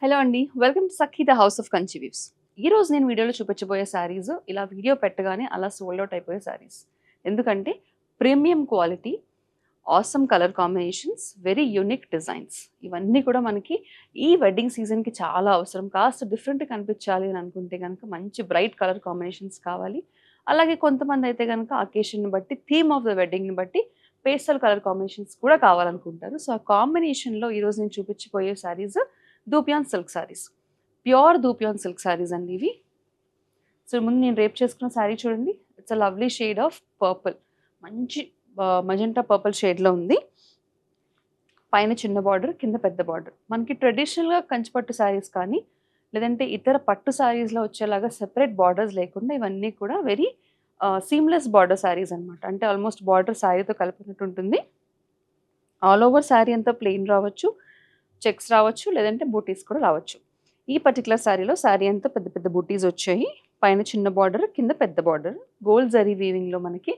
Hello అండి, welcome to Sakhi the house of Kanchi weaves. ఈ రోజు నేను వీడియోలో చూపించబోయే శారీస్ ఇలా వీడియో పెట్టగానే అలా సోల్డ్ అవుట్ అయిపోయే శారీస్. ఎందుకంటే premium quality, awesome colour combinations, very unique designs, ఇవన్నీ కూడా మనకి ఈ వెడ్డింగ్ సీజన్కి చాలా అవసరం. కాస్త డిఫరెంట్ కనిపించాలి అని అనుకుంటే కనుక మంచి బ్రైట్ కలర్ కాంబినేషన్స్ కావాలి. అలాగే కొంతమంది అయితే కనుక అకేషన్ని బట్టి, థీమ్ ఆఫ్ ద వెడ్డింగ్ని బట్టి పేస్టల్ కలర్ కాంబినేషన్స్ కూడా కావాలనుకుంటారు. సో ఆ కాంబినేషన్లో ఈరోజు నేను చూపించబోయే saris dupion silk saris, pure dupion silk saris అండి ఇవి. సో ముందు నేను రేప్ చేసుకున్న శారీ చూడండి, it's a lovely shade of purple, మంచి మజెంటా పర్పుల్ షేడ్లో ఉంది. పైన చిన్న బార్డర్, కింద పెద్ద బార్డర్. మనకి ట్రెడిషనల్గా కంచిపట్టు శారీస్ కానీ లేదంటే ఇతర పట్టు శారీస్లో వచ్చేలాగా సెపరేట్ బార్డర్స్ లేకుండా ఇవన్నీ కూడా వెరీ సీమ్లెస్ బార్డర్ శారీస్ అనమాట. అంటే ఆల్మోస్ట్ బార్డర్ శారీతో కలిపినట్టు ఉంటుంది. ఆల్ ఓవర్ శారీ అంతా ప్లెయిన్ రావచ్చు, చెక్స్ రావచ్చు, లేదంటే బూటీస్ కూడా రావచ్చు. ఈ పర్టికులర్ శారీలో శారీ అంతా పెద్ద పెద్ద బూటీస్ వచ్చాయి. పైన చిన్న బార్డర్, కింద పెద్ద బార్డర్. గోల్డ్ జరీ వీవింగ్లో మనకి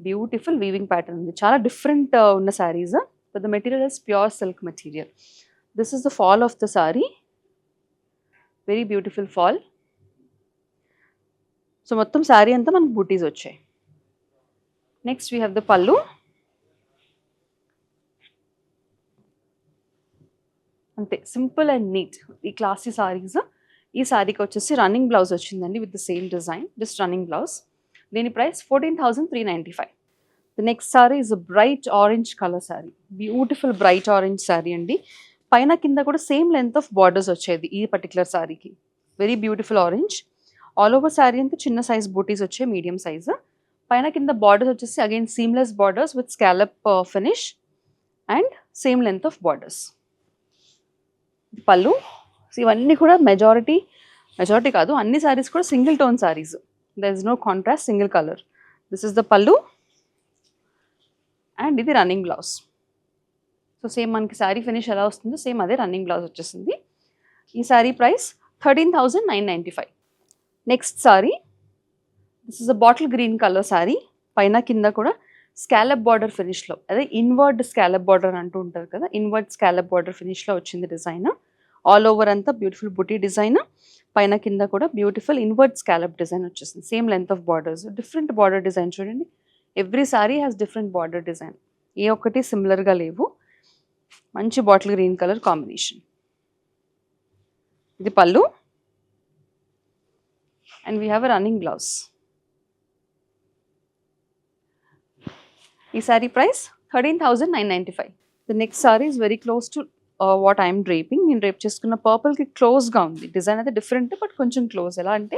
బ్యూటిఫుల్ వీవింగ్ ప్యాటర్న్ ఉంది. చాలా డిఫరెంట్ ఉన్న saris. But the material is pure silk material. This is the fall of the sari, very beautiful fall. So మొత్తం శారీ అంతా మనకు బూటీస్ వచ్చాయి. Next we have the pallu. అంతే, సింపుల్ అండ్ నీట్ ఈ క్లాసీ సారీస్. ఈ సారీకి వచ్చేసి రన్నింగ్ బ్లౌజ్ వచ్చిందండి with the same design, just running blouse. దీని price 14,395. The next sari is a bright orange colour sari, beautiful bright orange sari అండి. పైన కింద కూడా సేమ్ లెంత్ ఆఫ్ బార్డర్స్ వచ్చేది ఈ పర్టికులర్ సారీకి. Very beautiful orange. All over sari అంతా చిన్న సైజ్ బూటీస్ వచ్చాయి, మీడియం సైజ్. పైన కింద బార్డర్స్ వచ్చేసి again seamless borders with scallop finish and same length of borders. Pallu. ఇవన్నీ కూడా మెజారిటీ కాదు, అన్ని సారీస్ కూడా single tone saris. There is no contrast, single colour. This is the pallu and ఇది రన్నింగ్ బ్లౌజ్. సో సేమ్ మనకి శారీ ఫినిష్ ఎలా వస్తుందో సేమ్ అదే రన్నింగ్ బ్లౌజ్ వచ్చేసింది. ఈ sari price 13,995. Next sorry, this is a bottle green colour sari. పైన కింద కూడా స్కాలప్ బార్డర్ ఫినిష్లో, అదే ఇన్వర్డ్ స్కాలప్ బార్డర్ అంటూ ఉంటారు కదా, ఇన్వర్డ్ స్కాలప్ బార్డర్ ఫినిష్లో వచ్చింది డిజైన్. ఆల్ ఓవర్ అంతా బ్యూటిఫుల్ బుటీ డిజైన్. పైన కింద కూడా బ్యూటిఫుల్ ఇన్వర్డ్ స్కాలప్ డిజైన్ వచ్చేసింది. Same length of borders, different border design చూడండి. Every sari has different border design, ఏ ఒక్కటి సిమిలర్గా లేవు. మంచి బాటిల్ గ్రీన్ కలర్ కాంబినేషన్. ఇది pallu and we have a running blouse. ఈ sari price 13,995. The next sari is very close to what I'm draping. నేను drape చేసుకున్న పర్పుల్కి క్లోజ్గా ఉంది. డిజైన్ అయితే డిఫరెంట్ బట్ కొంచెం క్లోజ్. ఎలా అంటే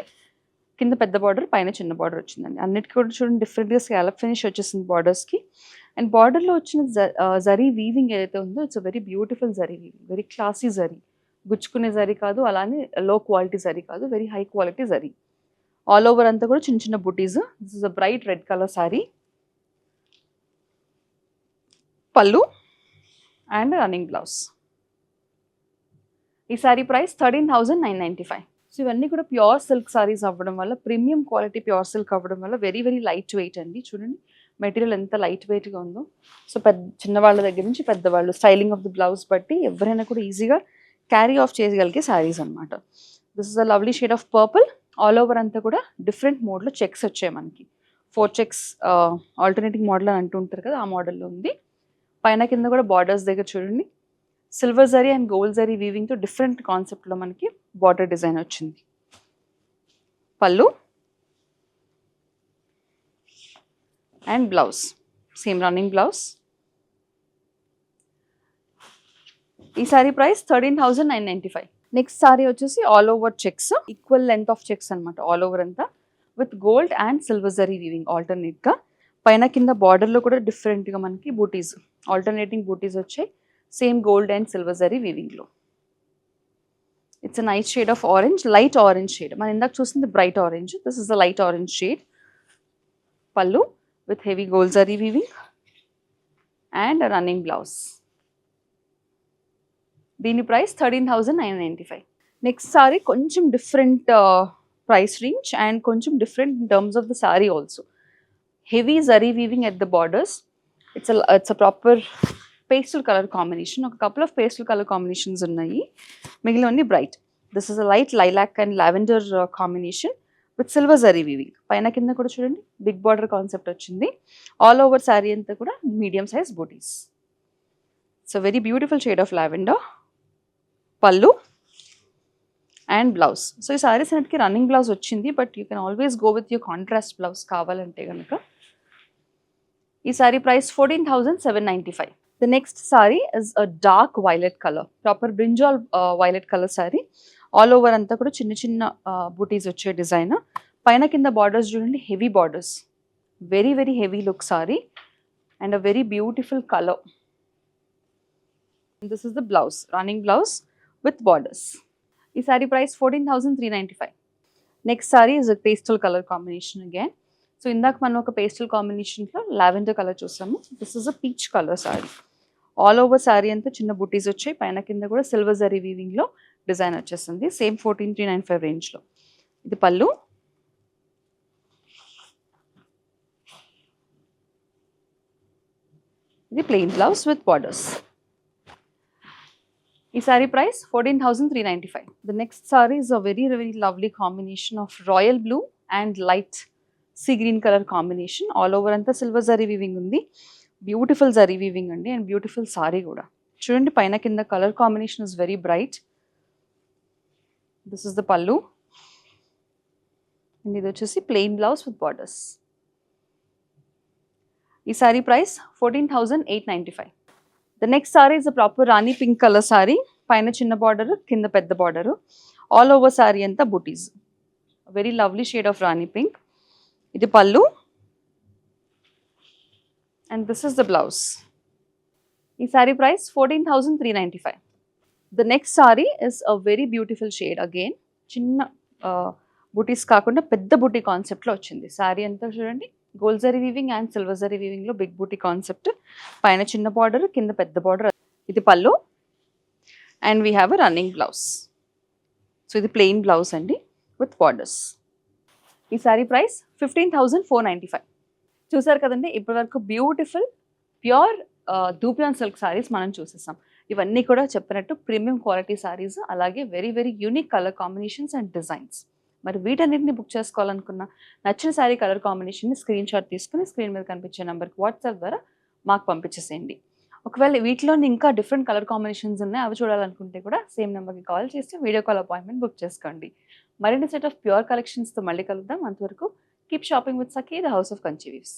కింద పెద్ద బార్డర్, పైన చిన్న బార్డర్ వచ్చిందండి. అన్నిటికీ కూడా చూడండి డిఫరెంట్గా స్కాలప్ ఫినిష్ వచ్చేసింది బార్డర్స్కి. అండ్ బార్డర్లో వచ్చిన జరీ వీవింగ్ ఏదైతే ఉందో it's very beautiful zari weaving, very classy zari. గుచ్చుకునే జరీ కాదు, అలానే లో క్వాలిటీ జరీ కాదు, very high quality zari. All over అంతా కూడా చిన్న చిన్న butis. This is a bright red colour sari. Pallu and running blouse. ఈ సారీ ప్రైస్ 13,995. సో ఇవన్నీ కూడా ప్యూర్ సిల్క్ సారీస్ అవ్వడం వల్ల, ప్రీమియం క్వాలిటీ ప్యూర్ సిల్క్ అవ్వడం వల్ల వెరీ వెరీ లైట్ వెయిట్ అండి. చూడండి మెటీరియల్ ఎంత లైట్ వెయిట్గా ఉందో. సో చిన్నవాళ్ళ దగ్గర నుంచి పెద్దవాళ్ళు, స్టైలింగ్ ఆఫ్ ది బ్లౌజ్ బట్టి ఎవరైనా కూడా ఈజీగా క్యారీ ఆఫ్ చేయగలిగే సారీస్ అనమాట. This is a lovely shade of purple. All over అంతా కూడా డిఫరెంట్ మోడ్లో చెక్స్ వచ్చాయి మనకి. 4 చెక్స్ ఆల్టర్నేటింగ్ మోడల్ అని అంటూ ఉంటారు కదా, ఆ మోడల్లో ఉంది. పైన కింద కూడా బార్డర్స్ దగ్గర చూడండి silver zari and gold zari వీవింగ్తో డిఫరెంట్ కాన్సెప్ట్లో మనకి బార్డర్ డిజైన్ వచ్చింది. Pallu and blouse, same running blouse. ఈ సారీ ప్రైస్ 13,995. నెక్స్ట్ సారీ వచ్చేసి all over checks, equal length of checks అనమాట. ఆల్ ఓవర్ అంతా with gold and silver zari weaving ఆల్టర్నేట్గా. పైన కింద బార్డర్లో కూడా డిఫరెంట్గా మనకి బూటీస్, ఆల్టర్నేటింగ్ బూటీస్ వచ్చాయి, same gold and silver zari వీవింగ్లో. It's a nice shade of orange, light orange shade. మనం ఇందాక చూసింది bright orange, this is the light orange shade. Pallu with heavy gold zari weaving and running blouse. దీని ప్రైస్ 13,995. నెక్స్ట్ సారీ కొంచెం different price range and కొంచెం different in terms of the sari also. Heavy zari weaving at the borders. It's a proper pastel colour combination. ఒక couple of pastel colour combinations ఉన్నాయి, మిగిలినవన్నీ bright. This is a light lilac and lavender combination with silver zari weaving. పైన కింద కూడా చూడండి big border concept వచ్చింది. All over sari అంతా కూడా medium size butis. So very beautiful shade of lavender. Pallu and blouse. So ఈ సారీస్ అన్నిటికీ రన్నింగ్ బ్లౌజ్ వచ్చింది, but you can always go with your contrast blouse కావాలంటే కనుక. ఈ sari price 14,795. The next sari is a dark violet colour, proper brinjal violet colour sari. All over అంతా కూడా చిన్న చిన్న బూటీస్ వచ్చే డిజైన్. పైన కింద బార్డర్స్ చూడండి, heavy borders, very very heavy look sari and a very beautiful colour. This is the blouse, running blouse with borders. ఈ sari price 14,395. Next sari is a pastel colour combination again. So ఇందాక మనం ఒక పేస్టల్ కాంబినేషన్లో lavender colour చూసాము. This is a peach colour sari. All over sari అంతా చిన్న బుటీస్ వచ్చాయి, పైన కింద కూడా సిల్వర్ జరీ వీవింగ్లో డిజైన్ వచ్చేస్తుంది. సేమ్ 14,395 రేంజ్లో. ఇది పళ్ళు. ఇది ప్లెయిన్ బ్లౌజ్ విత్ బార్డర్స్. ఈ sari price 14,395. The next sari is a very very lovely combination of royal blue and light sea green colour combination. All over అంతా సిల్వర్ జరీ వీవింగ్ ఉంది. బ్యూటిఫుల్ జరీ వీవింగ్ అండి అండ్ బ్యూటిఫుల్ సారీ కూడా. చూడండి పైన కింద colour combination is very bright. This is the pallu and ఇది వచ్చేసి plain blouse with borders. ఈ sari price 14,895. The next sari is a proper Rani pink colour sorry. పైన చిన్న బార్డర్, కింద పెద్ద బార్డర్. ఆల్ ఓవర్ సారీ అంతా butis. Very lovely shade of rani pink. ఇది pallu and this is the blouse. ఈ sari price 14,395. The next sari is a very beautiful shade again. చిన్న బుటీస్ కాకుండా పెద్ద బుటీ కాన్సెప్ట్లో వచ్చింది. సారీ అంతా చూడండి gold zari weaving and silver zari వీవింగ్లో బిగ్ బూటీ కాన్సెప్ట్. పైన చిన్న బార్డర్, కింద పెద్ద బార్డర్. ఇది pallu and we have a running blouse. So ఇది ప్లెయిన్ బ్లౌజ్ అండి విత్ బార్డర్స్. ఈ సారీ ప్రైస్ 15,495. చూసారు కదండి, ఇప్పటివరకు beautiful pure dupion silk saris మనం చూసేసాం. ఇవన్నీ కూడా చెప్పినట్టు ప్రీమియం క్వాలిటీ సారీస్, అలాగే very very unique colour combinations and designs. మరి వీటన్నిటిని బుక్ చేసుకోవాలనుకున్న నచ్చిన శారీ కలర్ కాంబినేషన్ని స్క్రీన్ షాట్ తీసుకుని స్క్రీన్ మీద కనిపించే నెంబర్కి వాట్సాప్ ద్వారా మాకు పంపించేసేయండి. ఒకవేళ వీటిలో ఇంకా డిఫరెంట్ కలర్ కాంబినేషన్స్ ఉన్నాయి, అవి చూడాలనుకుంటే కూడా సేమ్ నెంబర్కి కాల్ చేసి వీడియో కాల్ అపాయింట్మెంట్ బుక్ చేసుకోండి. మరిన్ని సెట్ ఆఫ్ ప్యూర్ కలెక్షన్స్తో మళ్ళీ కలుద్దాం. అంతవరకు keep shopping with Sakhi, the house of Kanchi weaves.